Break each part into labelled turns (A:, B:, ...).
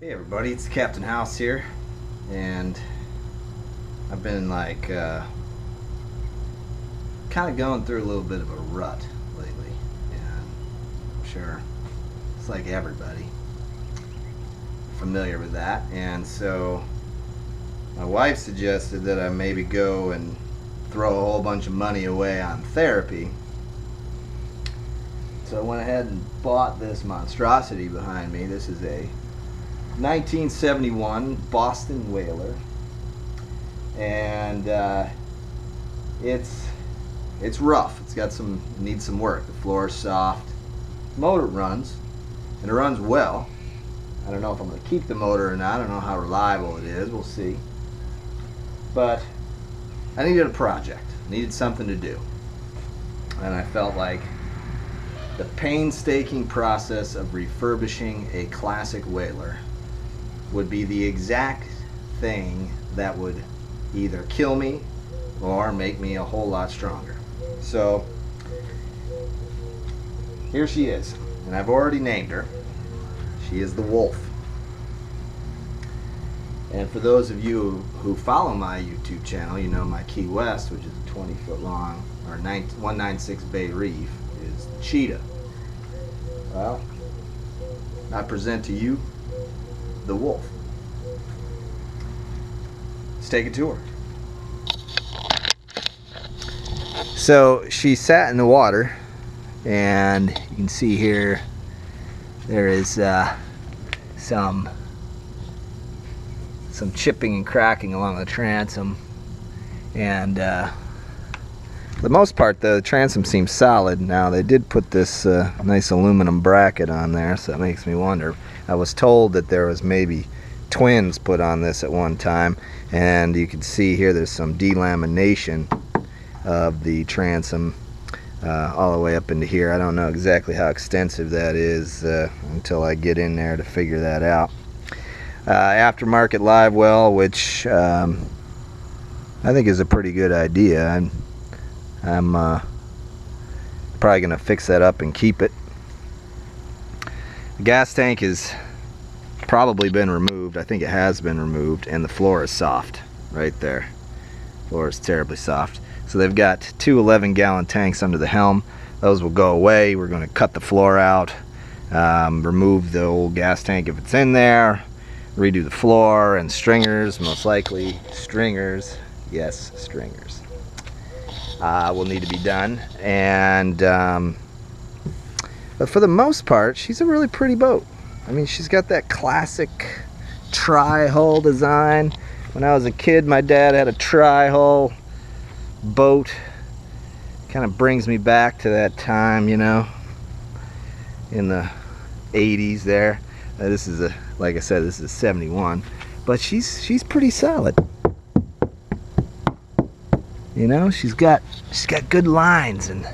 A: Hey everybody, it's Captain House here, and I've been like kind of going through a little bit of a rut lately, and I'm sure it's like everybody familiar with that. And so my wife suggested that I maybe go and throw a whole bunch of money away on therapy. So I went ahead and bought this monstrosity behind me. This is a 1971 Boston Whaler, and it's rough. It's got needs some work. The floor is soft. The motor runs, and it runs well. I don't know if I'm going to keep the motor or not. I don't know how reliable it is. We'll see. But I needed a project. I needed something to do, and I felt like the painstaking process of refurbishing a classic whaler would be the exact thing that would either kill me or make me a whole lot stronger. So here she is, and I've already named her. She is the Wolf. And for those of you who follow my YouTube channel, you know my Key West, which is a 20-foot long or 196 bay reef, is the Cheetah. Well, I present to you the Wolf. Let's take a tour. So she sat in the water, and you can see here there is some chipping and cracking along the transom, and for the most part the transom seems solid. Now they did put this nice aluminum bracket on there, so that makes me wonder. I was told that there was maybe twins put on this at one time, and you can see here there's some delamination of the transom all the way up into here. I don't know exactly how extensive that is until I get in there to figure that out. Aftermarket live well, which I think is a pretty good idea. I'm probably gonna fix that up and keep it. The gas tank has probably been removed. I think it has been removed, and the floor is soft right there. The floor is terribly soft. So they've got two 11-gallon tanks under the Helm. Those will go away. We're going to cut the floor out, remove the old gas tank if it's in there, redo the floor, and stringers, most likely stringers. Yes, stringers will need to be done. And but for the most part, she's a really pretty boat. I mean, she's got that classic tri-hull design. When I was a kid, my dad had a tri-hull boat. Kind of brings me back to that time, you know, in the 80s there. This is a, like I said, this is 71, but she's pretty solid. You know, she's got good lines, and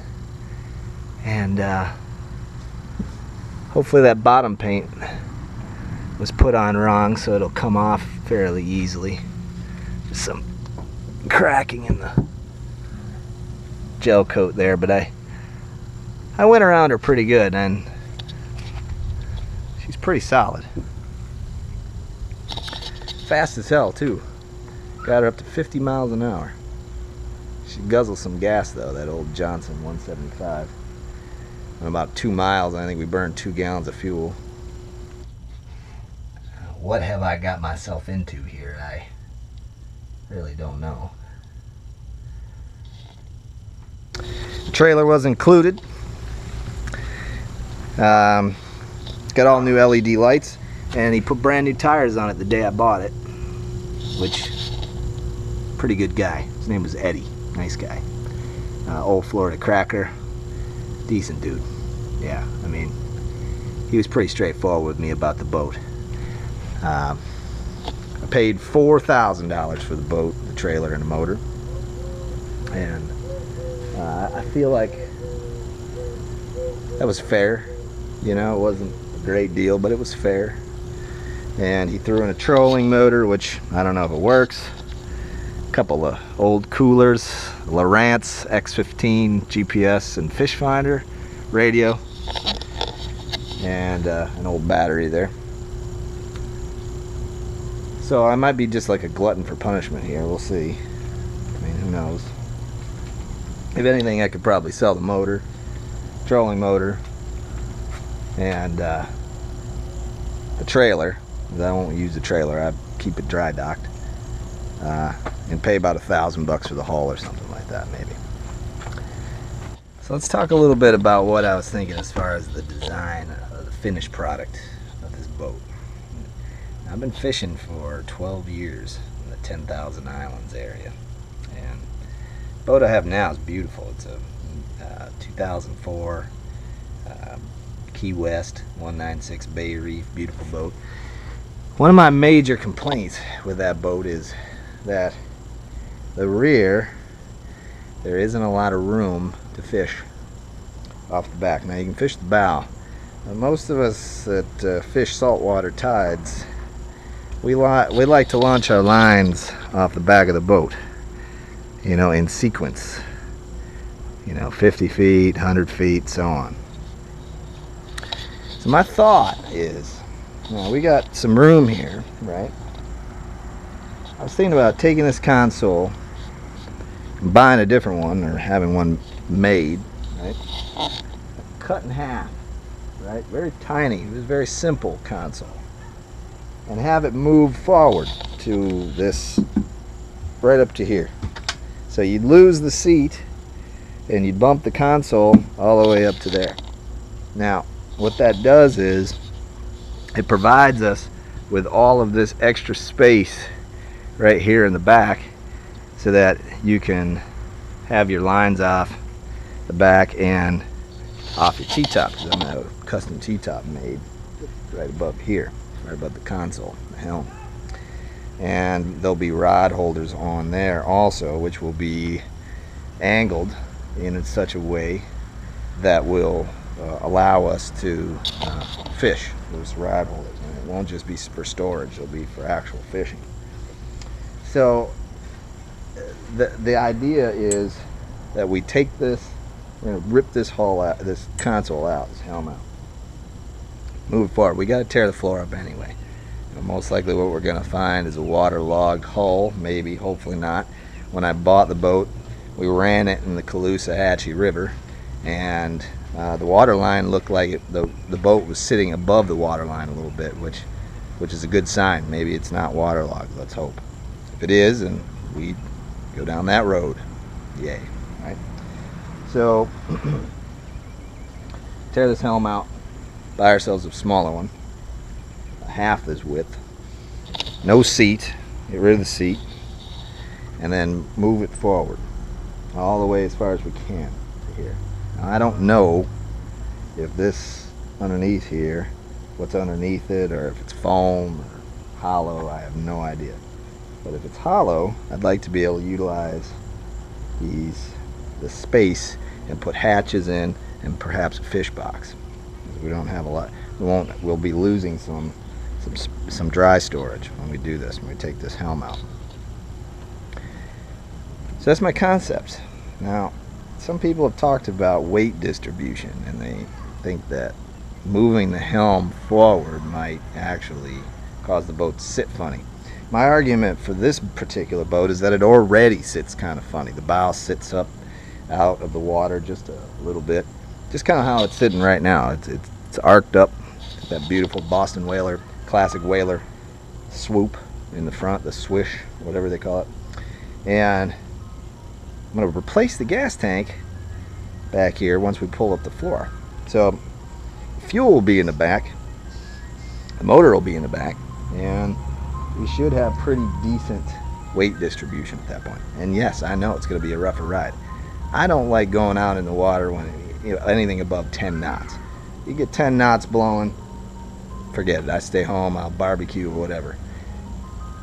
A: hopefully that bottom paint was put on wrong, so it'll come off fairly easily. Just some cracking in the gel coat there, but I went around her pretty good, and she's pretty solid. Fast as hell too. Got her up to 50 miles an hour. She guzzles some gas though, that old Johnson 175. In about 2 miles, I think we burned 2 gallons of fuel. What have I got myself into here? I really don't know. The trailer was included. Got all new LED lights, and he put brand new tires on it the day I bought it, which, pretty good guy. His name was Eddie. Nice guy. Old Florida cracker. Decent dude. Yeah, I mean, he was pretty straightforward with me about the boat. I paid $4,000 for the boat, the trailer, and the motor, and I feel like that was fair. You know, it wasn't a great deal, but it was fair. And he threw in a trolling motor, which I don't know if it works. A couple of old coolers, Lowrance X15 GPS and fish finder radio, and an old battery there. So I might be just like a glutton for punishment here. We'll see. I mean, who knows? If anything, I could probably sell the motor, trolling motor, and the trailer. I won't use the trailer. I keep it dry docked, and pay about $1,000 for the hull or something like that, maybe. So let's talk a little bit about what I was thinking as far as the design of the finished product of this boat. I've been fishing for 12 years in the 10,000 Islands area, and the boat I have now is beautiful. It's a 2004 Key West 196 Bay Reef, beautiful boat. One of my major complaints with that boat is that the rear, there isn't a lot of room to fish off the back. Now you can fish the bow. Most of us that fish saltwater tides, we like to launch our lines off the back of the boat, you know, in sequence, you know, 50 feet, 100 feet, so on. So my thought is, now we got some room here, right? I was thinking about taking this console and buying a different one, or having one made, right? Cut in half, right? Very tiny, it was a very simple console. And have it move forward to this, right up to here. So you'd lose the seat and you'd bump the console all the way up to there. Now, what that does is it provides us with all of this extra space right here in the back, so that you can have your lines off the back and off your T-top, because I'm going to have a custom T-top made right above here, right above the console, the helm. And there'll be rod holders on there also, which will be angled in such a way that will allow us to fish those rod holders. And it won't just be for storage, it'll be for actual fishing. So the idea is that we take this, we're going to rip this hull out, this console out, this helm out, move it forward. We got to tear the floor up anyway. Most likely what we're going to find is a waterlogged hull, maybe, hopefully not. When I bought the boat, we ran it in the Caloosahatchee River, and the water line looked like the boat was sitting above the water line a little bit, which is a good sign. Maybe it's not waterlogged, let's hope. If it is, then we go down that road. Yay, right? So tear this helm out, buy ourselves a smaller one, half this width, no seat, get rid of the seat, and then move it forward all the way as far as we can to here. Now, I don't know if this underneath here, what's underneath it, or if it's foam or hollow. I have no idea. But if it's hollow, I'd like to be able to utilize the space and put hatches in, and perhaps a fish box. We don't have a lot. We'll be losing some dry storage when we do this, when we take this helm out. So that's my concept. Now, some people have talked about weight distribution, and they think that moving the helm forward might actually cause the boat to sit funny. My argument for this particular boat is that it already sits kind of funny. The bow sits up out of the water just a little bit, just kind of how it's sitting right now. It's arced up, that beautiful Boston whaler, classic whaler swoop in the front, the swish, whatever they call it. And I'm going to replace the gas tank back here once we pull up the floor. So fuel will be in the back, the motor will be in the back, and we should have pretty decent weight distribution at that point. And yes, I know it's going to be a rougher ride. I don't like going out in the water when anything above 10 knots. You get 10 knots blowing, forget it. I stay home, I'll barbecue or whatever.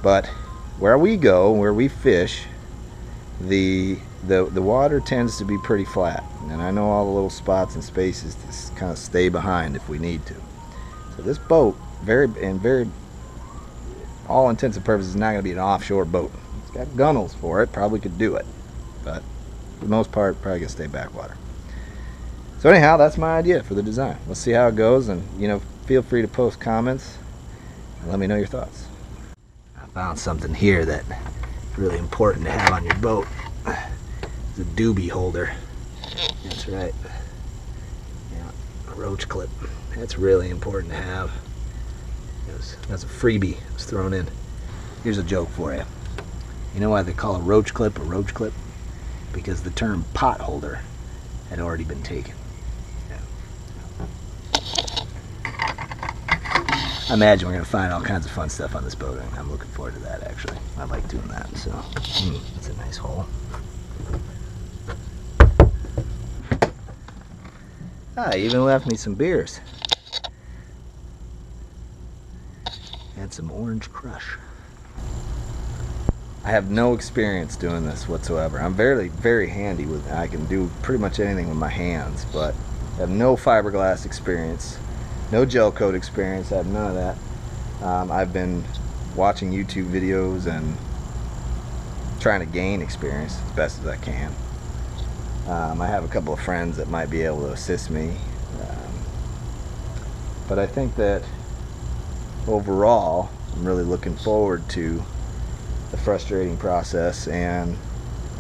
A: But where we go, where we fish, the water tends to be pretty flat, and I know all the little spots and spaces to kind of stay behind if we need to. So this boat, very all intents and purposes, is not going to be an offshore boat. It's got gunnels for it, probably could do it, but for the most part, probably going to stay backwater. So anyhow, that's my idea for the design. We'll see how it goes, and feel free to post comments and let me know your thoughts. Found something here that is really important to have on your boat. It's a doobie holder. That's right. Yeah, a roach clip. That's really important to have. That's a freebie. It was thrown in. Here's a joke for you. You know why they call a roach clip? Because the term pot holder had already been taken. I imagine we're going to find all kinds of fun stuff on this boat, and I'm looking forward to that, actually. I like doing that, so it's a nice hole. He even left me some beers. And some orange crush. I have no experience doing this whatsoever. I'm very, very handy with it. I can do pretty much anything with my hands, but I have no fiberglass experience, no gel coat experience. I have none of that. I've been watching YouTube videos and trying to gain experience as best as I can. I have a couple of friends that might be able to assist me, but I think that overall I'm really looking forward to the frustrating process and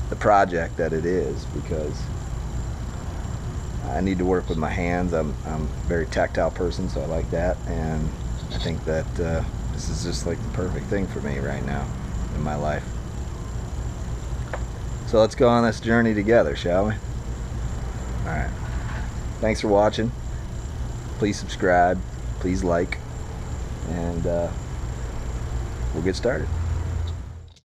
A: the project that it is, because I need to work with my hands. I'm a very tactile person, so I like that, and I think that this is just like the perfect thing for me right now in my life. So let's go on this journey together, shall we? Alright. Thanks for watching. Please subscribe. Please like. And we'll get started.